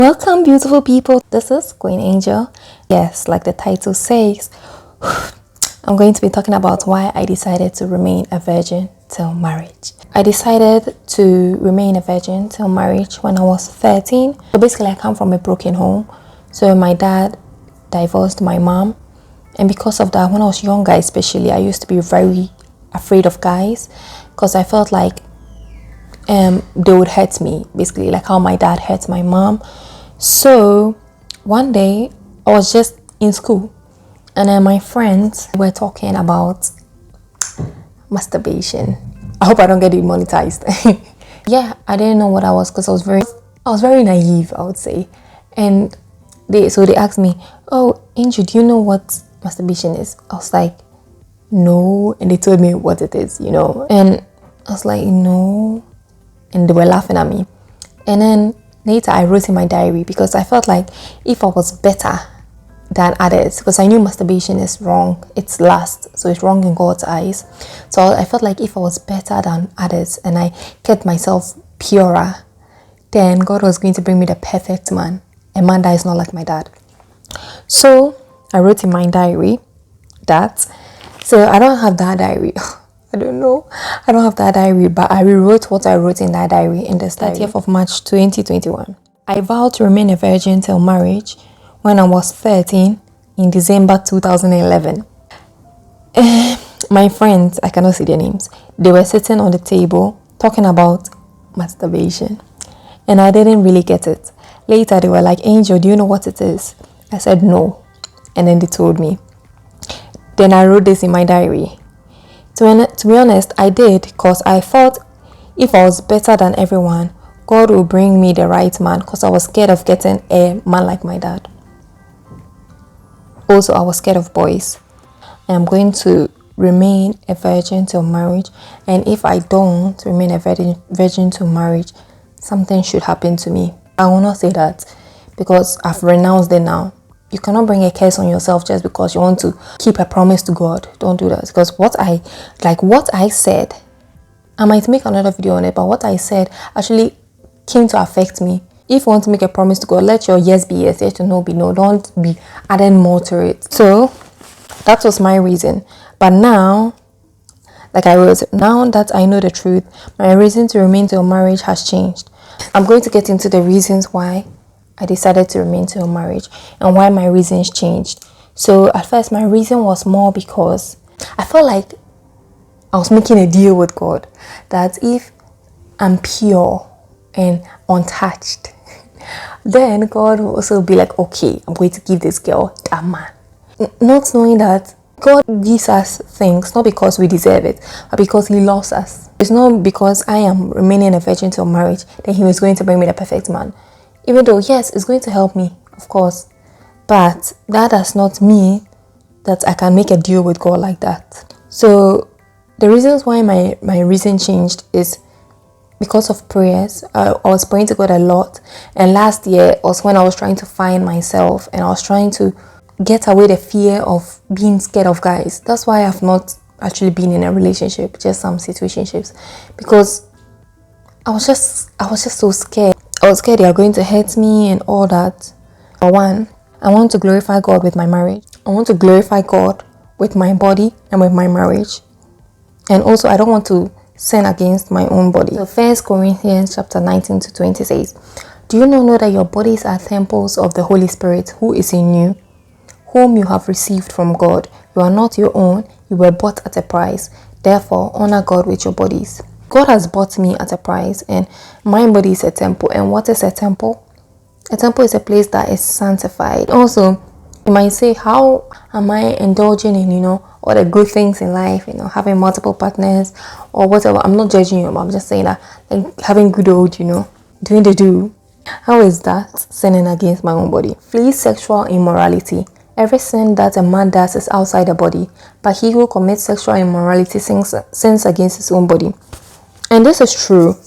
Welcome, beautiful people. This is Queen Angel. Yes, like the title says, I'm going to be talking about why I decided to remain a virgin till marriage. I decided to remain a virgin till marriage when I was 13. So basically, I come from a broken home. So my dad divorced my mom. And because of that, when I was younger especially, I used to be very afraid of guys because I felt like they would hurt me, basically like how my dad hurt my mom. So one day I was just in school and then my friends were talking about masturbation. I hope I don't get demonetized. Yeah, I didn't know what I was because I was very naive, I would say. And they asked me, "Oh, Angel, do you know what masturbation is?" I was like, "No," and they told me what it is, and I was like, "No," and they were laughing at me. And then later I wrote in my diary because I felt like if I was better than others, because I knew masturbation is wrong, it's lust, so it's wrong in God's eyes. So I felt like if I was better than others and I kept myself purer, then God was going to bring me the perfect man, a man that is not like my dad. So I wrote in my diary that, so I don't have that diary. I don't know. I don't have that diary, but I rewrote what I wrote in that diary in the 30th of March 2021. I vowed to remain a virgin till marriage when I was 13 in December 2011. My friends, I cannot see their names, they were sitting on the table talking about masturbation. And I didn't really get it. Later, they were like, "Angel, do you know what it is?" I said, "No." And then they told me. Then I wrote this in my diary. To be honest, I did because I thought if I was better than everyone, God would bring me the right man because I was scared of getting a man like my dad. Also, I was scared of boys. I'm going to remain a virgin till marriage, and if I don't remain a virgin till marriage, something should happen to me. I will not say that because I've renounced it now. You cannot bring a curse on yourself just because you want to keep a promise to God. Don't do that. Because what I said, I might make another video on it, but what I said actually came to affect me. If you want to make a promise to God, let your yes be yes, let your no be no. Don't be adding more to it. So that was my reason. But now, like I wrote, now that I know the truth, my reason to remain till marriage has changed. I'm going to get into the reasons why I decided to remain till marriage and why my reasons changed. So at first my reason was more because I felt like I was making a deal with God that if I'm pure and untouched, then God will also be like, "Okay, I'm going to give this girl that man." Not knowing that God gives us things not because we deserve it, but because He loves us. It's not because I am remaining a virgin till marriage that He was going to bring me the perfect man. Even though, yes, it's going to help me, of course. But that does not mean that I can make a deal with God like that. So the reasons why my reason changed is because of prayers. I was praying to God a lot. And last year was when I was trying to find myself. And I was trying to get away the fear of being scared of guys. That's why I've not actually been in a relationship, just some situationships. Because I was just so scared. I was scared they are going to hurt me and all that. For one, I want to glorify God with my marriage. I want to glorify God with my body and with my marriage. And also, I don't want to sin against my own body. So 1 Corinthians chapter 19 to 20 says, "Do you not know that your bodies are temples of the Holy Spirit who is in you, whom you have received from God? You are not your own. You were bought at a price. Therefore, honor God with your bodies." God has bought me at a price, and my body is a temple. And what is a temple? A temple is a place that is sanctified. Also, you might say, how am I indulging in, all the good things in life, having multiple partners or whatever? I'm not judging you, but I'm just saying that, like, having good old, doing the do. How is that sinning against my own body? Flee sexual immorality. Every sin that a man does is outside the body, but he who commits sexual immorality sins against his own body. And this is true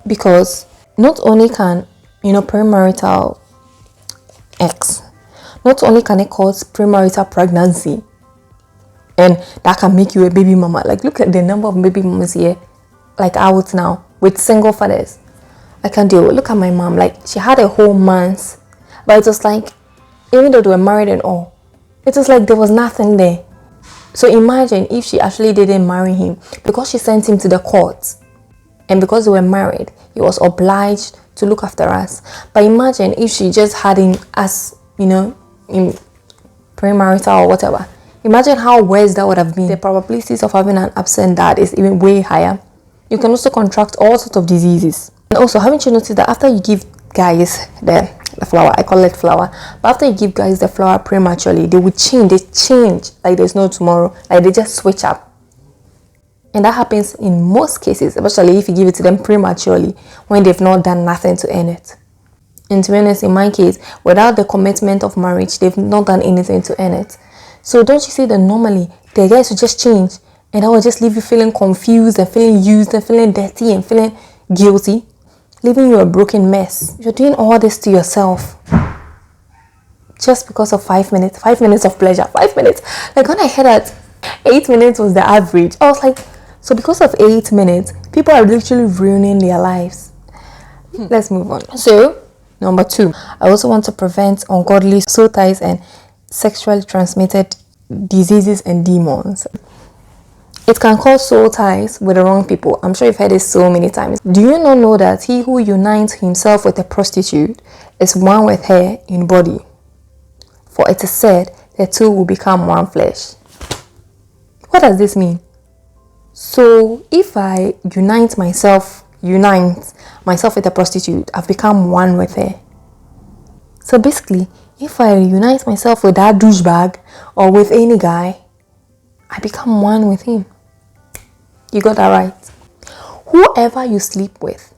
because not only can, premarital sex, not only can it cause premarital pregnancy, and that can make you a baby mama. Like, look at the number of baby mamas here, like out now with single fathers. I can't deal. Look at my mom. Like, she had a whole month, but it was like, even though they were married and all, it was like there was nothing there. So imagine if she actually didn't marry him, because she sent him to the court, and because they were married, he was obliged to look after us. But imagine if she just had him as, in premarital or whatever. Imagine how worse that would have been. The probabilities of having an absent dad is even way higher. You can also contract all sorts of diseases. And also, haven't you noticed that after you give guys the flower, I call it flower, but after you give guys the flower prematurely, they change like there's no tomorrow, like they just switch up. And that happens in most cases, especially if you give it to them prematurely when they've not done nothing to earn it. And to be honest, in my case, without the commitment of marriage, they've not done anything to earn it. So don't you see that normally the guys will just change, and that will just leave you feeling confused and feeling used and feeling dirty and feeling guilty, leaving you a broken mess. You're doing all this to yourself just because of 5 minutes of pleasure. 5 minutes. Like, when I heard that 8 minutes was the average, I was like, so because of 8 minutes, people are literally ruining their lives. Let's move on. So, number 2, I also want to prevent ungodly soul ties and sexually transmitted diseases and demons. It can cause soul ties with the wrong people. I'm sure you've heard this so many times. Do you not know that he who unites himself with a prostitute is one with her in body? For it is said, the two will become one flesh. What does this mean? So if I unite myself with a prostitute, I've become one with her. So basically, if I unite myself with that douchebag or with any guy, I become one with him. You got that right. Whoever you sleep with,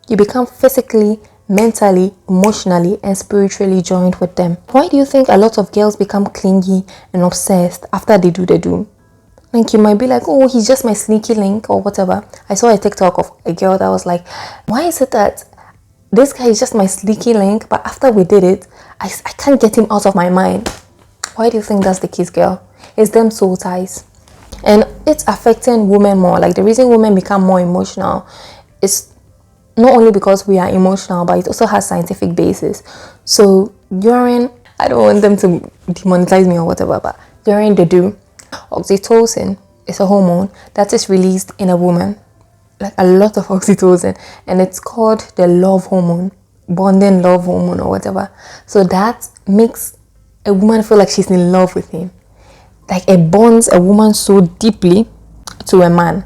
you become physically, mentally, emotionally, and spiritually joined with them. Why do you think a lot of girls become clingy and obsessed after they do the do? Like, you might be like, oh, he's just my sneaky link or whatever. I saw a TikTok of a girl that was like, why is it that this guy is just my sneaky link, but after we did it, I can't get him out of my mind? Why do you think that's the case, girl? It's them soul ties. And it's affecting women more. Like, the reason women become more emotional is not only because we are emotional, but it also has scientific basis. So I don't want them to demonetize me or whatever, but during the do, oxytocin is a hormone that is released in a woman, like a lot of oxytocin, and it's called the love hormone, bonding love hormone or whatever. So that makes a woman feel like she's in love with him. Like, it bonds a woman so deeply to a man.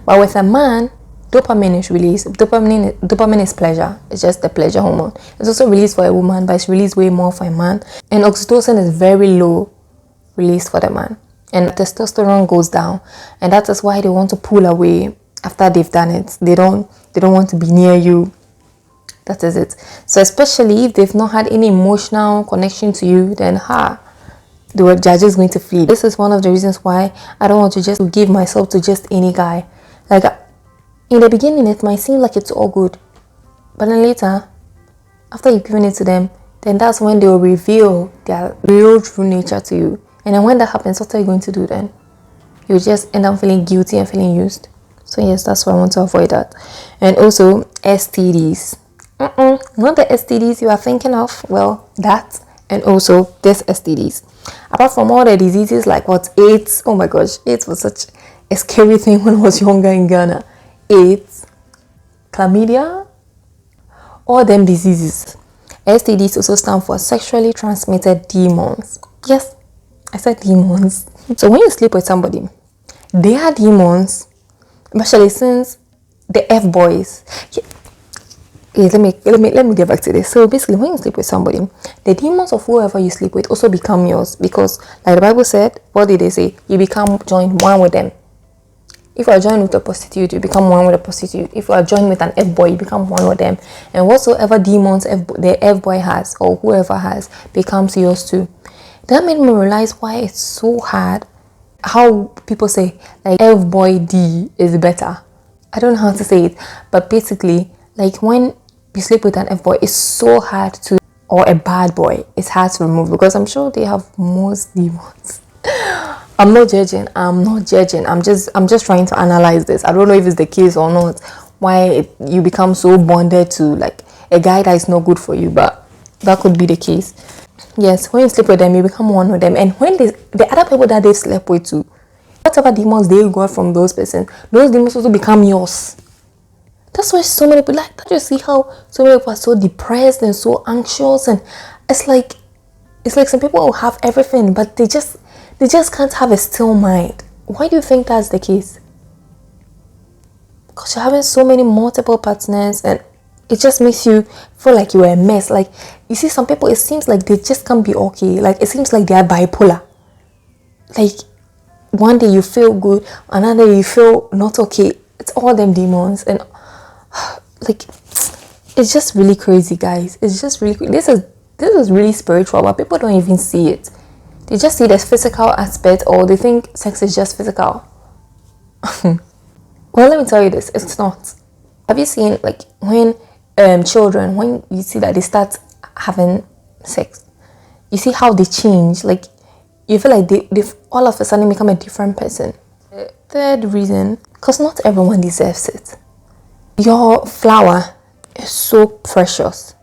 But with a man, dopamine is released. Dopamine is pleasure. It's just the pleasure hormone. It's also released for a woman, but it's released way more for a man. And oxytocin is very low released for the man. And testosterone goes down. And that is why they want to pull away after they've done it. They don't want to be near you. That is it. So especially if they've not had any emotional connection to you, then they're just going to flee. This is one of the reasons why I don't want to just give myself to just any guy. Like, in the beginning, it might seem like it's all good, but then later, after you've given it to them, then that's when they will reveal their real true nature to you. And then when that happens, what are you going to do then? You just end up feeling guilty and feeling used. So yes, that's why I want to avoid that. And also STDs. Not the STDs you are thinking of. Well, that and also this STDs. Apart from all the diseases like AIDS. Oh my gosh, AIDS was such a scary thing when I was younger in Ghana. AIDS, chlamydia, all them diseases. STDs also stand for sexually transmitted demons. Yes, I said demons. So when you sleep with somebody, they are demons, especially since the F-boys. Yeah, let me get back to this. So basically, when you sleep with somebody, the demons of whoever you sleep with also become yours, because like the Bible said, what did they say? You become joined one with them. If you are joined with a prostitute, you become one with a prostitute. If you are joined with an F-boy, you become one with them. And whatsoever demons the F-boy has or whoever has becomes yours too. That made me realize why it's so hard. How people say like F-boy D is better. I don't know how to say it, but basically, like when you sleep with an F-boy, it's so hard to, or a bad boy, it's hard to remove, because I'm sure they have most demons. I'm not judging. I'm just trying to analyze this. I don't know if it's the case or not. why you become so bonded to like a guy that is not good for you, but that could be the case. Yes, when you sleep with them, you become one with them. And when the other people that they slept with too, whatever demons they got from those persons, those demons also become yours. That's why so many people, like, don't you see how so many people are so depressed and so anxious? And it's like some people will have everything, but they just can't have a still mind. Why do you think that's the case? Because you're having so many multiple partners, and it just makes you feel like you're a mess. Like, you see, some people, it seems like they just can't be okay. Like, it seems like they are bipolar. Like, one day you feel good, another day you feel not okay. It's all them demons. And like, it's just really crazy, guys. It's just really this is really spiritual, but people don't even see it. They just see the physical aspect, or they think sex is just physical. Well, let me tell you this, it's not. Have you seen, like, when children, when you see that they start having sex, you see how they change? Like, you feel like they've all of a sudden become a different person. The third reason, because not everyone deserves it. Your flower is so precious.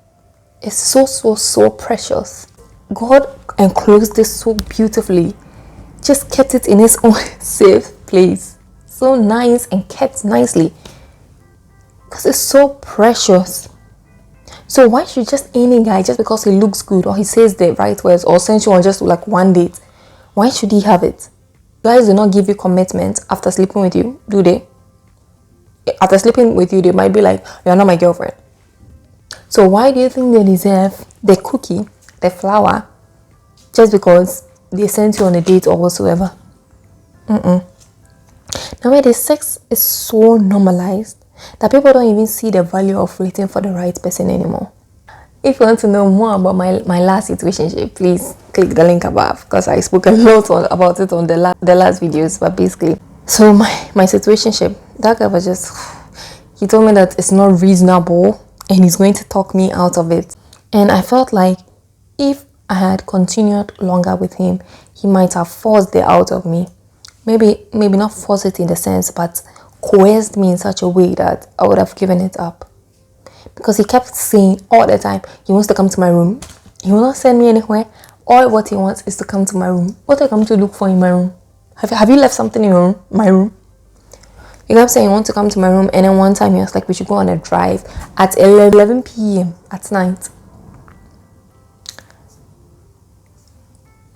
It's so precious. God enclosed this so beautifully. Just kept it in his own safe place. So nice and kept nicely. Because it's so precious. So why should just any guy, just because he looks good or he says the right words or sends you on just like one date, why should he have it? Guys do not give you commitment after sleeping with you, do they? After sleeping with you, they might be like, you're not my girlfriend. So why do you think they deserve the cookie, the flower, just because they sent you on a date or whatsoever? Nowadays, sex is so normalized that people don't even see the value of waiting for the right person anymore. If you want to know more about my last situationship, please click the link above, because I spoke a lot about it on the last videos. But basically, so my situationship, that guy was just, he told me that it's not reasonable and he's going to talk me out of it. And I felt like if I had continued longer with him, he might have forced it out of me. Maybe not force it in the sense, but coerced me in such a way that I would have given it up. Because he kept saying all the time, he wants to come to my room. He will not send me anywhere. All what he wants is to come to my room. What are you coming to look for in my room? Have you left something in your room? My room? He kept saying, you want to come to my room. And then one time he was like, we should go on a drive at 11 p.m. at night.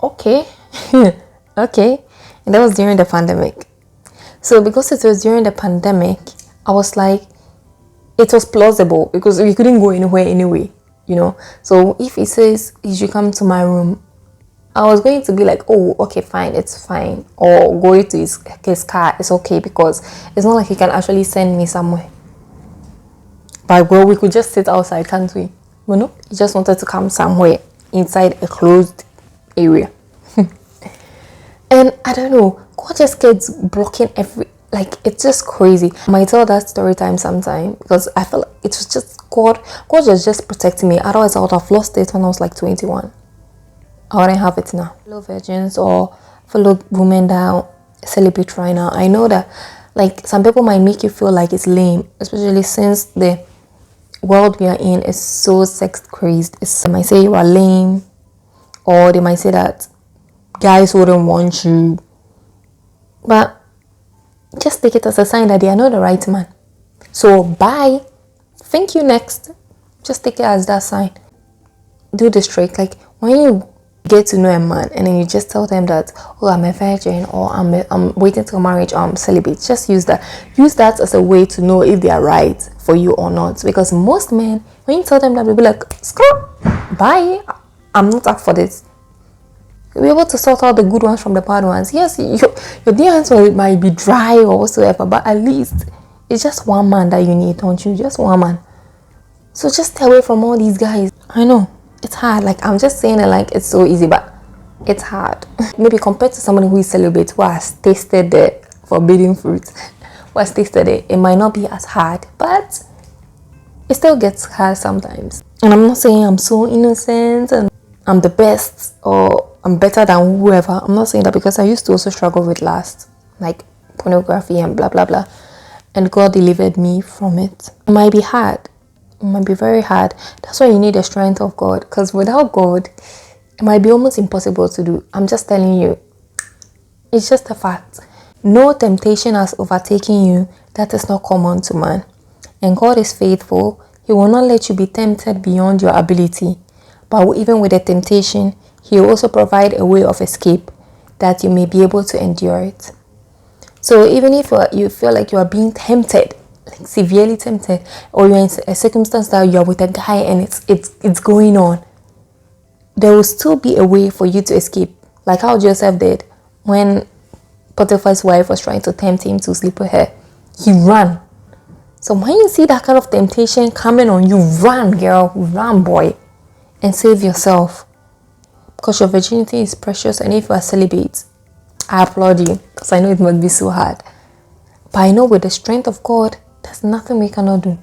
Okay. Okay. And that was during the pandemic. So because it was during the pandemic, I was like, it was plausible because we couldn't go anywhere anyway, you know. So if he says he should come to my room, I was going to be like, oh, okay, fine, it's fine. Or go to his car, it's okay, because it's not like he can actually send me somewhere. But well, we could just sit outside, can't we? Well, no, he just wanted to come somewhere inside a closed area. And I don't know, God just gets blocking like, it's just crazy. I might tell that story time sometime, because I felt like it was just God was just protecting me. Otherwise I would have lost it when I was like 21. I wouldn't have it now. Fellow virgins or fellow women that are celibate right now, I know that like some people might make you feel like it's lame, especially since the world we are in is so sex crazed. They might say you are lame, or they might say that guys wouldn't want you, but just take it as a sign that they are not the right man. So bye, thank you, next. Just take it as that sign. Do this trick, like when you get to know a man and then you just tell them that, oh, I'm a virgin, or I'm waiting till marriage, or I'm celibate. Just use that as a way to know if they are right for you or not. Because most men, when you tell them that, they'll be like, screw, bye, I'm not up for this. You'll be able to sort out the good ones from the bad ones. Yes, your DMs might be dry or whatsoever, but at least it's just one man that you need, don't you? Just one man. So just stay away from all these guys. I know it's hard. Like, I'm just saying it like it's so easy, but it's hard. Maybe compared to somebody who is celibate, who has tasted the forbidden fruit, who has tasted it, it might not be as hard, but it still gets hard sometimes. And I'm not saying I'm so innocent and I'm the best or I'm better than whoever. I'm not saying that, because I used to also struggle with lust, like pornography and blah blah blah. and God delivered me from it. It might be hard. It might be very hard. That's why you need the strength of God, because without God, it might be almost impossible to do. I'm just telling you. It's just a fact. No temptation has overtaken you that is not common to man. And God is faithful. He will not let you be tempted beyond your ability. But even with the temptation, He will also provide a way of escape that you may be able to endure it. So even if you feel like you are being tempted, like severely tempted, or you're in a circumstance that you're with a guy and it's going on, there will still be a way for you to escape. Like how Joseph did when Potiphar's wife was trying to tempt him to sleep with her. He ran. So when you see that kind of temptation coming on you, run, girl, run, boy, and save yourself. Because your virginity is precious, and if you are celibate, I applaud you, because I know it must be so hard. But I know with the strength of God, there's nothing we cannot do.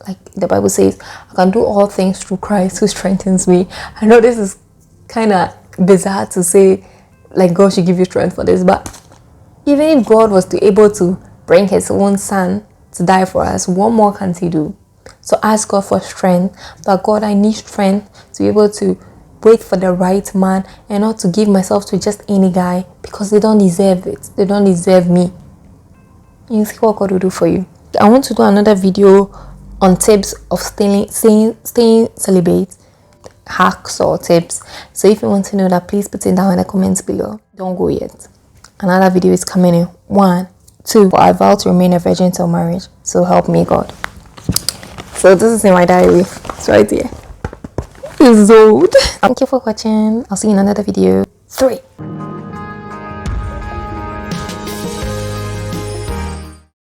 Like the Bible says, I can do all things through Christ who strengthens me. I know this is kind of bizarre to say, like God should give you strength for this, but even if God was to able to bring His own Son to die for us, what more can He do? So ask God for strength. But God, I need strength to be able to wait for the right man and not to give myself to just any guy, because they don't deserve it. They don't deserve me. You see what God will do for you. I want to do another video on tips of staying celibate, hacks or tips. So if you want to know that, please put it down in the comments below. Don't go yet. Another video is coming in. 1, 2. I vow to remain a virgin till marriage. So help me God. So this is in my diary. It's right here. It's old. Thank you for watching. I'll see you in another video. 3.